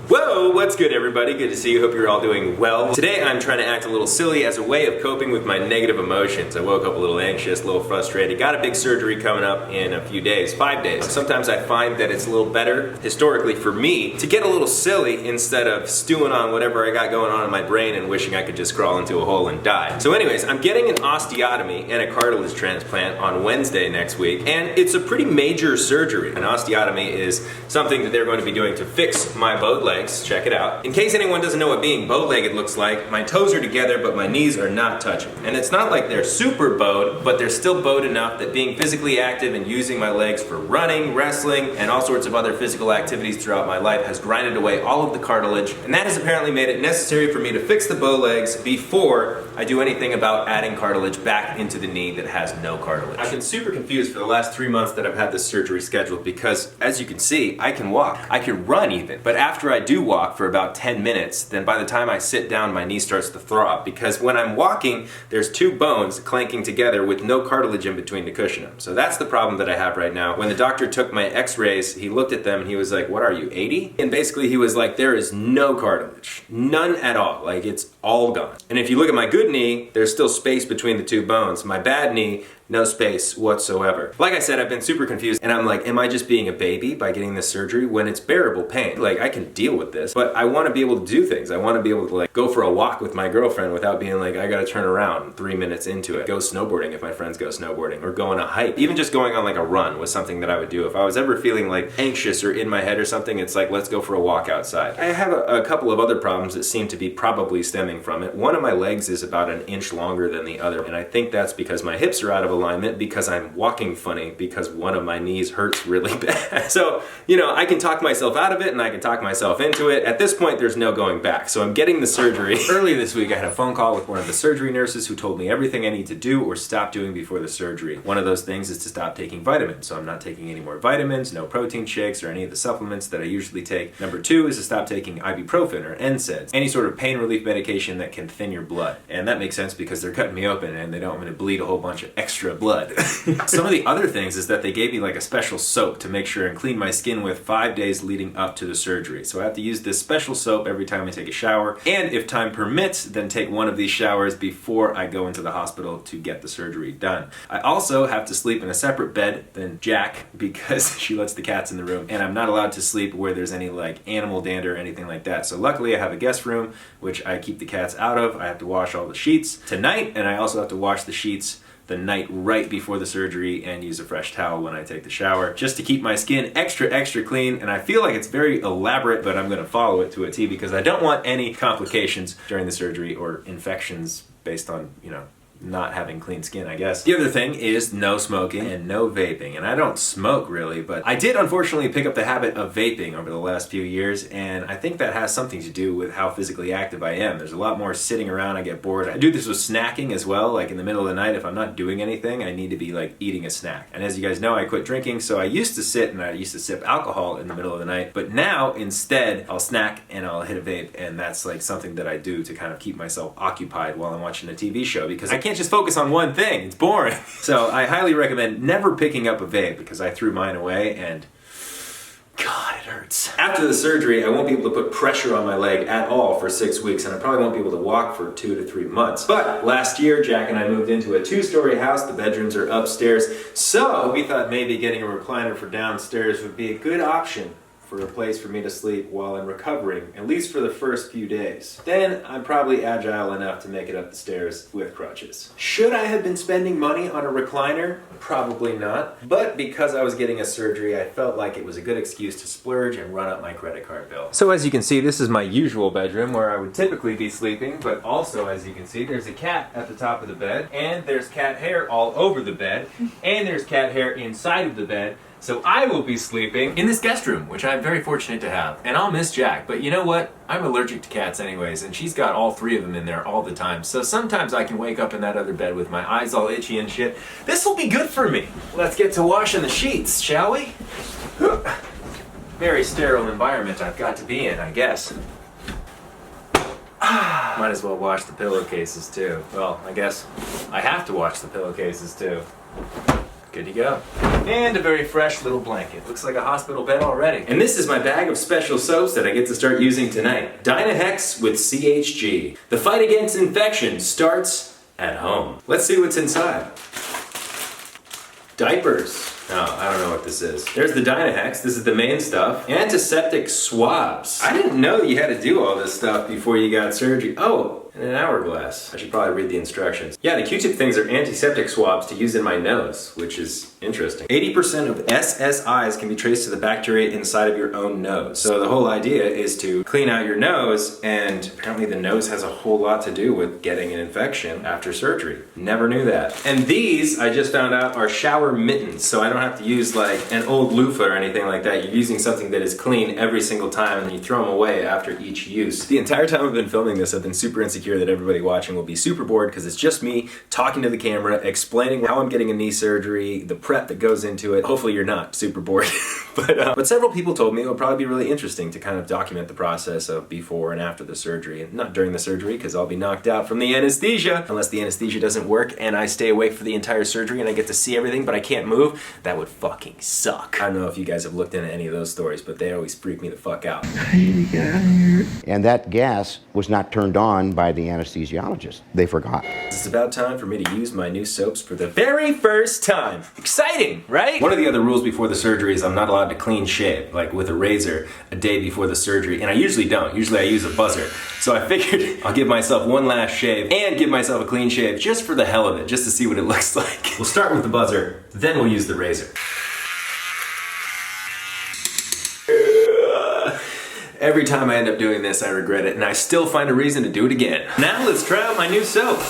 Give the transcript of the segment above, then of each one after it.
Whoa, what's good everybody? Good to see you. Hope you're all doing well. Today I'm trying to act a little silly as a way of coping with my negative emotions. I woke up a little anxious, a little frustrated. Got a big surgery coming up in a few days, 5 days. Sometimes I find that it's a little better, historically for me, to get a little silly instead of stewing on whatever I got going on in my brain and wishing I could just crawl into a hole and die. So anyways, I'm getting an osteotomy and a cartilage transplant on Wednesday next week, and it's a pretty major surgery. An osteotomy is something that they're going to be doing to fix my bowed legs. Check it out. In case anyone doesn't know what being bow-legged looks like, my toes are together but my knees are not touching. And it's not like they're super bowed, but they're still bowed enough that being physically active and using my legs for running, wrestling, and all sorts of other physical activities throughout my life has grinded away all of the cartilage, and that has apparently made it necessary for me to fix the bow legs before I do anything about adding cartilage back into the knee that has no cartilage. I've been super confused for the last 3 months that I've had this surgery scheduled because, as you can see, I can walk. I can run even. But after I do walk for about 10 minutes, then by the time I sit down, my knee starts to throb, because when I'm walking, there's two bones clanking together with no cartilage in between to cushion them. So that's the problem that I have right now. When the doctor took my x-rays, he looked at them and he was like, "What are you, 80?" And basically he was like, there is no cartilage. None at all. Like, it's all gone. And if you look at my good knee, there's still space between the two bones. My bad knee, no space whatsoever. Like I said, I've been super confused, and I'm like, am I just being a baby by getting this surgery when it's bearable pain? Like, I can deal with this, but I want to be able to do things. I want to be able to, like, go for a walk with my girlfriend without being like, I gotta turn around 3 minutes into it. Go snowboarding if my friends go snowboarding, or go on a hike. Even just going on like a run was something that I would do. If I was ever feeling like anxious or in my head or something, it's like, let's go for a walk outside. I have a couple of other problems that seem to be probably stemming from it. One of my legs is about an inch longer than the other, and I think that's because my hips are out of alignment, because I'm walking funny, because one of my knees hurts really bad. So, you know, I can talk myself out of it and I can talk myself into it. At this point, there's no going back. So I'm getting the surgery. Earlier this week, I had a phone call with one of the surgery nurses who told me everything I need to do or stop doing before the surgery. One of those things is to stop taking vitamins. So I'm not taking any more vitamins, no protein shakes, or any of the supplements that I usually take. Number 2 is to stop taking ibuprofen or NSAIDs, any sort of pain relief medication that can thin your blood. And that makes sense because they're cutting me open and they don't want me to bleed a whole bunch of extra blood. Some of the other things is that they gave me like a special soap to make sure and clean my skin with 5 days leading up to the surgery. So I have to use this special soap every time I take a shower, and if time permits, then take one of these showers before I go into the hospital to get the surgery done. I also have to sleep in a separate bed than Jack because she lets the cats in the room, and I'm not allowed to sleep where there's any like animal dander or anything like that. So luckily I have a guest room, which I keep the cats out of. I have to wash all the sheets tonight, and I also have to wash the sheets the night right before the surgery and use a fresh towel when I take the shower, just to keep my skin extra clean. And I feel like it's very elaborate, but I'm gonna follow it to a T because I don't want any complications during the surgery or infections based on, you know, not having clean skin, I guess. The other thing is no smoking and no vaping. And I don't smoke really, but I did unfortunately pick up the habit of vaping over the last few years, and I think that has something to do with how physically active I am. There's a lot more sitting around, I get bored. I do this with snacking as well, like in the middle of the night if I'm not doing anything, I need to be like eating a snack. And as you guys know, I quit drinking, so I used to sit and I used to sip alcohol in the middle of the night, but now instead I'll snack and I'll hit a vape, and that's like something that I do to kind of keep myself occupied while I'm watching a TV show, because I can't just focus on one thing. It's boring. So I highly recommend never picking up a vape, because I threw mine away and God, it hurts. After the surgery, I won't be able to put pressure on my leg at all for 6 weeks, and I probably won't be able to walk for 2 to 3 months. But last year, Jack and I moved into a 2-story house. The bedrooms are upstairs. So we thought maybe getting a recliner for downstairs would be a good option for a place for me to sleep while I'm recovering, at least for the first few days. Then I'm probably agile enough to make it up the stairs with crutches. Should I have been spending money on a recliner? Probably not. But because I was getting a surgery, I felt like it was a good excuse to splurge and run up my credit card bill. So as you can see, this is my usual bedroom where I would typically be sleeping, but also as you can see, there's a cat at the top of the bed, and there's cat hair all over the bed, and there's cat hair inside of the bed. So I will be sleeping in this guest room, which I'm very fortunate to have. And I'll miss Jack, but you know what? I'm allergic to cats anyways, and she's got all 3 of them in there all the time. So sometimes I can wake up in that other bed with my eyes all itchy and shit. This will be good for me. Let's get to washing the sheets, shall we? Very sterile environment I've got to be in, I guess. Might as well wash the pillowcases too. Well, I guess I have to wash the pillowcases too. Good to go. And a very fresh little blanket. Looks like a hospital bed already. And this is my bag of special soaps that I get to start using tonight. Dynahex with CHG. The fight against infection starts at home. Let's see what's inside. Diapers. Oh, I don't know what this is. There's the Dynahex. This is the main stuff. Antiseptic swabs. I didn't know you had to do all this stuff before you got surgery. Oh, and an hourglass. I should probably read the instructions. Yeah, the Q-tip things are antiseptic swabs to use in my nose, which is interesting. 80% of SSIs can be traced to the bacteria inside of your own nose. So the whole idea is to clean out your nose, and apparently the nose has a whole lot to do with getting an infection after surgery. Never knew that. And these, I just found out, are shower mittens, so I don't have to use like an old loofah or anything like that. You're using something that is clean every single time, and then you throw them away after each use. The entire time I've been filming this, I've been super insecure that everybody watching will be super bored because it's just me talking to the camera, explaining how I'm getting a knee surgery, the prep that goes into it. Hopefully you're not super bored. But several people told me it would probably be really interesting to kind of document the process of before and after the surgery. And not during the surgery, because I'll be knocked out from the anesthesia. Unless the anesthesia doesn't work and I stay awake for the entire surgery and I get to see everything but I can't move. That would fucking suck. I don't know if you guys have looked into any of those stories, but they always freak me the fuck out. I need to get out of here. And that gas was not turned on by the anesthesiologist. They forgot. It's about time for me to use my new soaps for the very first time. Exciting, right? One of the other rules before the surgery is I'm not allowed to clean shave, like with a razor, a day before the surgery, and I usually don't. Usually I use a buzzer. So I figured I'll give myself one last shave and give myself a clean shave just for the hell of it, just to see what it looks like. We'll start with the buzzer, then we'll use the razor. Every time I end up doing this, I regret it, and I still find a reason to do it again. Now let's try out my new soap.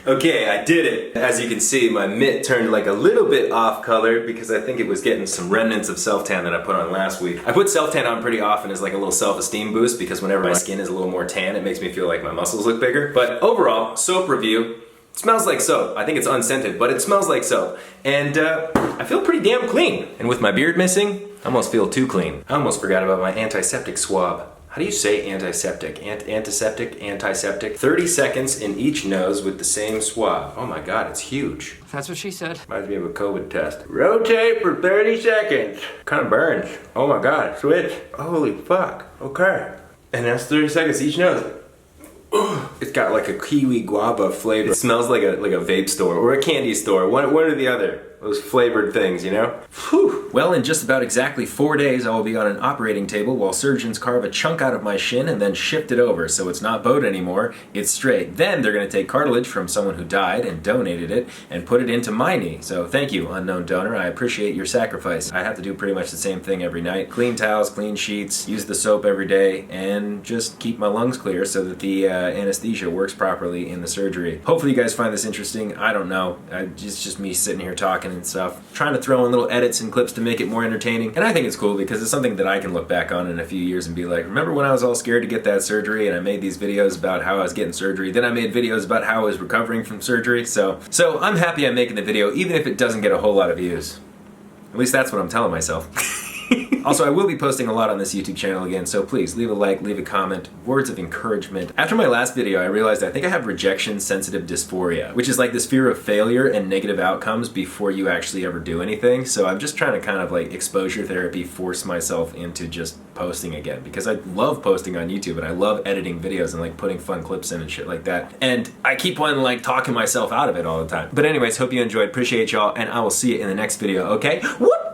Okay, I did it. As you can see, my mitt turned like a little bit off color because I think it was getting some remnants of self-tan that I put on last week. I put self-tan on pretty often as like a little self-esteem boost because whenever my skin is a little more tan, it makes me feel like my muscles look bigger. But overall, soap review. It smells like soap. I think it's unscented, but it smells like soap. And I feel pretty damn clean. And with my beard missing, I almost feel too clean. I almost forgot about my antiseptic swab. How do you say antiseptic? Antiseptic? Antiseptic? 30 seconds in each nose with the same swab. Oh my God, it's huge. That's what she said. Reminds me of a COVID test. Rotate for 30 seconds. Kind of burns. Oh my God, switch. Holy fuck. Okay. And that's 30 seconds each nose. It's got like a kiwi guava flavor. It smells like a vape store or a candy store. One or the other. Those flavored things, you know? Whew. Well, in just about exactly 4 days, I will be on an operating table while surgeons carve a chunk out of my shin and then shift it over, so it's not bowed anymore, it's straight. Then they're gonna take cartilage from someone who died and donated it and put it into my knee. So thank you, unknown donor. I appreciate your sacrifice. I have to do pretty much the same thing every night. Clean towels, clean sheets, use the soap every day, and just keep my lungs clear so that the anesthesia works properly in the surgery. Hopefully you guys find this interesting. I don't know. It's just me sitting here talking and stuff, trying to throw in little edits and clips to make it more entertaining. And I think it's cool because it's something that I can look back on in a few years and be like, remember when I was all scared to get that surgery and I made these videos about how I was getting surgery, then I made videos about how I was recovering from surgery. So I'm happy I'm making the video even if it doesn't get a whole lot of views. At least that's what I'm telling myself. Also, I will be posting a lot on this YouTube channel again, so please leave a like, leave a comment, words of encouragement. After my last video, I realized I think I have rejection-sensitive dysphoria, which is like this fear of failure and negative outcomes before you actually ever do anything. So I'm just trying to kind of like exposure therapy, force myself into just posting again, because I love posting on YouTube and I love editing videos and like putting fun clips in and shit like that. And I keep on like talking myself out of it all the time. But anyways, hope you enjoyed, appreciate y'all, and I will see you in the next video, okay? Whoop!